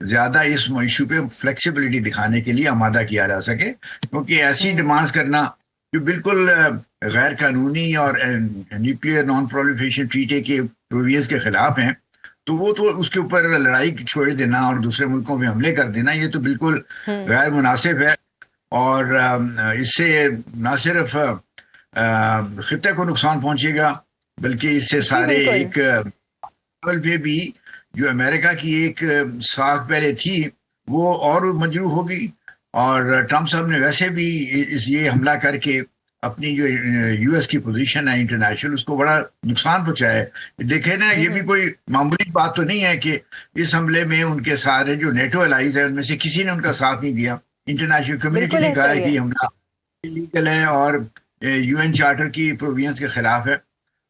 زیادہ اس ایشو پہ فلیکسیبلٹی دکھانے کے لیے آمادہ کیا جا سکے، کیونکہ ایسی ڈیمانڈز کرنا جو بالکل غیر قانونی اور نیوکلیئر نان پرولیفریشن ٹریٹی کے پروویژنز کے خلاف ہیں، تو وہ تو اس کے اوپر لڑائی چھوڑ دینا اور دوسرے ملکوں پہ حملے کر دینا، یہ تو بالکل غیر مناسب ہے، اور اس سے نہ صرف خطے کو نقصان پہنچے گا، بلکہ اس سے سارے ایک لیول پہ بھی جو امریکہ کی ایک ساکھ پہلے تھی وہ اور مجروح ہوگی، اور ٹرمپ صاحب نے ویسے بھی یہ حملہ کر کے اپنی جو یو ایس کی پوزیشن ہے انٹرنیشنل اس کو بڑا نقصان پہنچایا ہے۔ دیکھیں نا، یہ بھی کوئی معمولی بات تو نہیں ہے کہ اس حملے میں ان کے سارے جو نیٹو الائیز ہیں ان میں سے کسی نے ان کا ساتھ نہیں دیا۔ انٹرنیشنل کمیونٹی نے کہا ہے کہ یہ حملہ لیگل ہے اور یو این چارٹر کی پروویژنز کے خلاف ہے،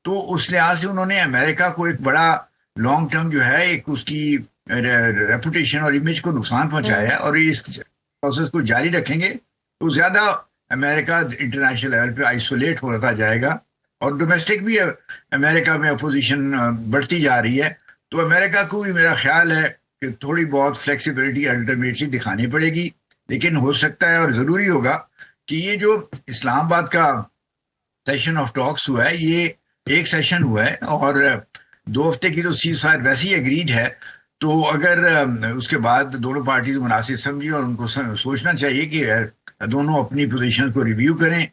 تو اس لحاظ سے انہوں نے امریکہ کو ایک بڑا لانگ ٹرم جو ہے ایک اس کی ریپوٹیشن اور امیج کو نقصان پہنچایا ہے، اور اس پروسیس کو جاری رکھیں گے تو زیادہ امریکہ انٹرنیشنل لیول پہ آئسولیٹ ہوتا جائے گا، اور ڈومیسٹک بھی امریکہ میں اپوزیشن بڑھتی جا رہی ہے، تو امریکہ کو بھی میرا خیال ہے کہ تھوڑی بہت فلیکسیبلٹی الٹیمیٹلی دکھانی پڑے گی، لیکن ہو سکتا ہے اور ضروری ہوگا کہ یہ جو اسلام آباد کا سیشن آف ٹاکس ہوا ہے یہ ایک سیشن ہوا ہے، اور 2 ہفتے کی تو سیز فائر ویسے ہی اگریڈ ہے، تو اگر اس کے بعد دونوں پارٹیز مناسب سمجھی اور ان کو سوچنا چاہیے کہ دونوں اپنی پوزیشن کو ریویو کریں،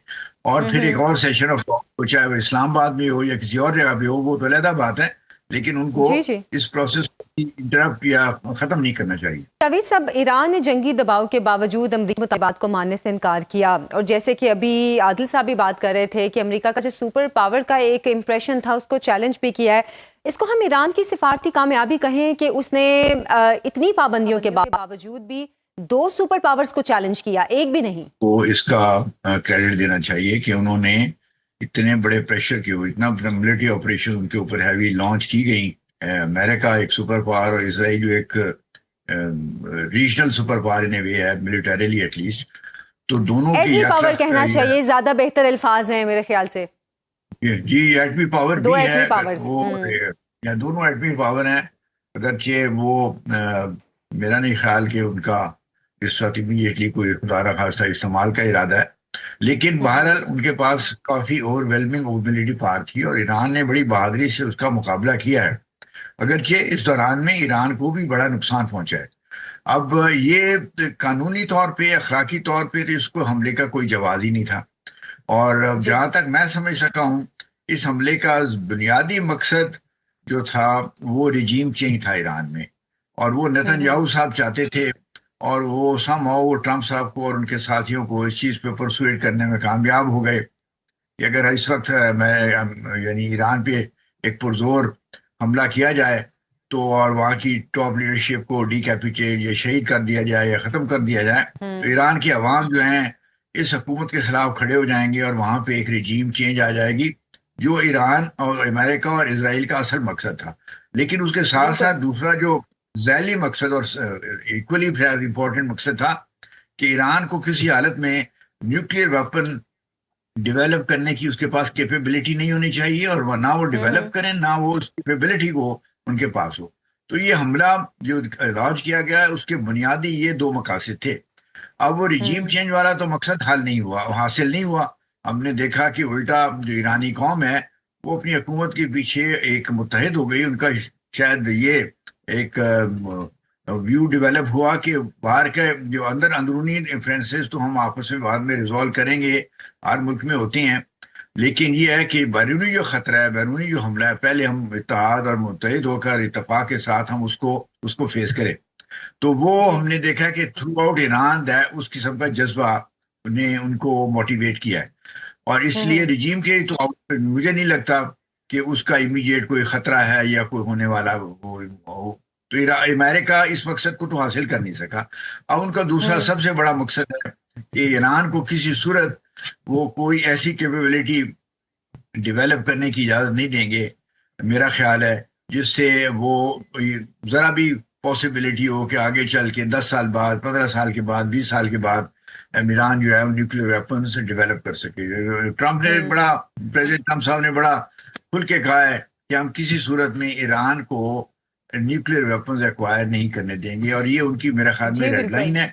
اور پھر ایک اور سیشن آف ٹاک ہو، چاہے وہ اسلام آباد میں ہو یا کسی اور جگہ پہ ہو، وہ تو علیحدہ بات ہے، لیکن ان کو اس پروسیس کو انٹرپٹ یا ختم نہیں کرنا چاہیے۔ جاوید صاحب، ایران نے جنگی دباؤ کے باوجود امریکی مطالبات کو ماننے سے انکار کیا، اور جیسے کہ ابھی عادل صاحب بھی بات کر رہے تھے کہ امریکہ کا جو سپر پاور کا ایک امپریشن تھا اس کو چیلنج بھی کیا ہے، اس کو ہم ایران کی سفارتی کامیابی کہیں کہ اس نے اتنی پابندیوں کے باوجود بھی 2 سپر پاورز کو چیلنج کیا، ایک بھی نہیں۔ وہ اس کا کریڈٹ دینا چاہیے کہ انہوں نے اتنے بڑے پریشر کے اوپر، اتنا ملٹری آپریشن ان کے اوپر ہیوی لانچ کی گئی، امریکہ ایک سپر پاور اور اسرائیل جو ایک ریجنل سپر پاور ان وے ہے ملٹریلی ایٹ لیسٹ، تو دونوں کی ایٹمی پاور کہنا چاہیے، زیادہ بہتر الفاظ ہیں میرے خیال سے۔ جی ایٹمی پاور بھی ہے، وہ دونوں ایٹمی پاور ہیں، اگرچہ وہ میرا نہیں خیال کہ ان کا اس وقت امیڈیٹلی کوئی خدا نخواستہ استعمال کا ارادہ ہے، لیکن بہرحال ان کے پاس کافی اوور ویلمنگ ملٹری پاور تھی، اور ایران نے بڑی بہادری سے اس کا مقابلہ کیا ہے، اگرچہ اس دوران میں ایران کو بھی بڑا نقصان پہنچا ہے۔ اب یہ قانونی طور پہ اخلاقی طور پہ تو اس کو حملے کا کوئی جواز ہی نہیں تھا، اور جہاں تک میں سمجھ سکا ہوں اس حملے کا بنیادی مقصد جو تھا وہ رجیم چینج تھا ایران میں، اور وہ نتن یاہو صاحب چاہتے تھے، اور وہ وہ ٹرمپ صاحب کو اور ان کے ساتھیوں کو اس چیز پہ پرسویٹ کرنے میں کامیاب ہو گئے کہ اگر اس وقت یعنی ایران پہ ایک پرزور حملہ کیا جائے تو اور وہاں کی ٹاپ لیڈرشپ کو ڈی کیپیٹیٹ یا شہید کر دیا جائے یا ختم کر دیا جائے، تو ایران کے عوام جو ہیں اس حکومت کے خلاف کھڑے ہو جائیں گے، اور وہاں پہ ایک رجیم چینج آ جائے گی جو ایران اور امریکہ اور اسرائیل کا اصل مقصد تھا۔ لیکن اس کے ساتھ ساتھ دوسرا جو ذیلی مقصد اور ایکولی امپورٹنٹ مقصد تھا کہ ایران کو کسی حالت میں نیوکلیئر ویپن ڈیولپ کرنے کی اس کے پاس کیپیبلٹی نہیں ہونی چاہیے، اور نہ وہ ڈیولپ کریں نہ وہ اس کیپیبلٹی کو ان کے پاس ہو۔ تو یہ حملہ جو لانچ کیا گیا ہے اس کے بنیادی یہ 2 مقاصد تھے۔ اب وہ رجیم چینج والا تو مقصد حاصل نہیں ہوا، ہم نے دیکھا کہ الٹا جو ایرانی قوم ہے وہ اپنی حکومت کے پیچھے ایک متحد ہو گئی، ان کا شاید یہ ایک ویو ڈیولپ ہوا کہ باہر کے جو اندرونی انفلوئنسز تو ہم آپس میں بعد میں ریزالو کریں گے، ہر ملک میں ہوتے ہیں، لیکن یہ ہے کہ بیرونی جو خطرہ ہے، بیرونی جو حملہ ہے، پہلے ہم اتحاد اور متحد ہو کر اتفاق کے ساتھ ہم اس کو فیس کریں۔ تو وہ ہم نے دیکھا کہ تھرو آؤٹ ایران اس قسم کا جذبہ نے ان کو موٹیویٹ کیا ہے، اور اس لیے رجیم کے تو مجھے نہیں لگتا کہ اس کا امیڈیٹ کوئی خطرہ ہے یا کوئی ہونے والا ہو، تو امریکہ اس مقصد کو تو حاصل کر نہیں سکا۔ اب ان کا دوسرا سب سے بڑا مقصد ہے کہ ایران کو کسی صورت وہ کوئی ایسی کیپیبلٹی ڈیولپ کرنے کی اجازت نہیں دیں گے، میرا خیال ہے، جس سے وہ ذرا بھی پاسبلٹی ہو کہ آگے چل کے 10 سال بعد، 15 سال کے بعد، 20 سال کے بعد ایران جو ہے نیوکلیئر ویپنز ڈیولپ کر سکے۔ پریزیڈنٹ ٹرمپ صاحب نے بڑا کھل کے کہا ہے کہ ہم کسی صورت میں ایران کو نیوکلیر ویپنز ایکوائر نہیں کرنے دیں گے، اور یہ ان کی میرا خیال میں جی ریڈ بالکل. لائن ہے.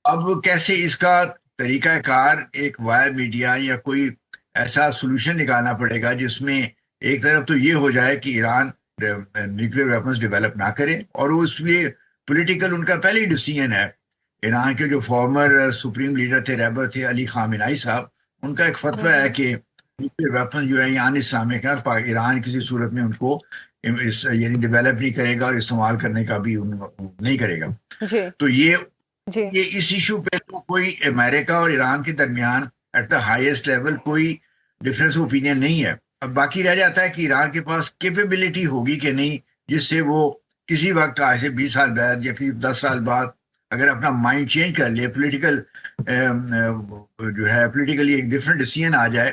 اب کیسے اس کا طریقہ کار ایک وائر میڈیا یا کوئی ایسا سولوشن نکالنا پڑے گا جس میں ایک طرف تو یہ ہو جائے کہ ایران نیوکلیر ویپنز ڈیولپ نہ کرے، اور اس لیے پولیٹیکل ان کا پہلے ہی ڈیسیژن ہے. ایران کے جو فارمر سپریم لیڈر تھے، رہبر تھے علی خامنائی صاحب، ان کا ایک فتویٰ ہے کہ نیوکلیر ویپن جو ہے یہ ان اسلامک ہے، اور ایران کسی صورت میں ان کو یعنی ڈیولپ نہیں کرے گا اور استعمال کرنے کا بھی نہیں کرے گا. جی تو یہ جی اس ایشو پہ تو کوئی امریکہ اور ایران کے درمیان ایٹ دا ہائیسٹ لیول کوئی ڈفرینس اوپینین نہیں ہے. اب باقی رہ جاتا ہے کہ ایران کے پاس کیپیبلٹی ہوگی کہ نہیں، جس سے وہ کسی وقت آج سے 20 سال بعد یا پھر 10 سال بعد اگر اپنا مائنڈ چینج کر لے، پولیٹیکل جو ہے پولیٹیکلی ایک ڈفرینٹ ڈیسیژن آ جائے،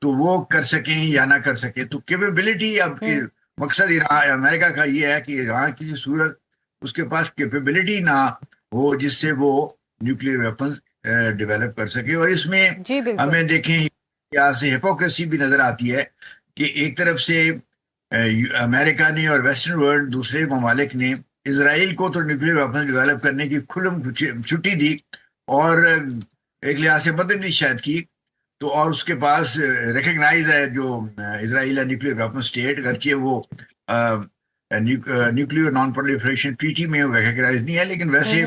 تو وہ کر سکیں یا نہ کر سکیں. تو کیپیبلٹی اب مقصد ایران امریکہ کا یہ ہے کہ ایران کسی صورت اس کے پاس کیپیبلٹی نہ ہو جس سے وہ نیوکلیر ویپنز ڈیولپ کر سکے. اور اس میں جی بالکل. ہمیں دیکھیں یہاں سے ہپوکریسی بھی نظر آتی ہے کہ ایک طرف سے امریکہ نے اور ویسٹرن ورلڈ دوسرے ممالک نے اسرائیل کو تو نیوکلیر ویپنز ڈیولپ کرنے کی کھلم چھٹی دی، اور ایک لحاظ سے مدد بھی شاید کی. تو اور اس کے پاس ریکگنائز ہے جو اسرائیل ہے نیوکلیر ویپن اسٹیٹ، اگرچہ وہ نیوکلیر نان پرولیفریشن ٹریٹی میں ریکگنائز نہیں ہے، لیکن ویسے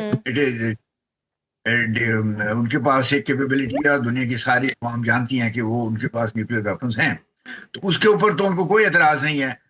ان کے پاس ایک کیپیبلٹی ہے، دنیا کی ساری عوام جانتی ہیں کہ وہ ان کے پاس نیوکلیر ویپنز ہیں. تو اس کے اوپر تو ان کو کوئی اعتراض نہیں ہے.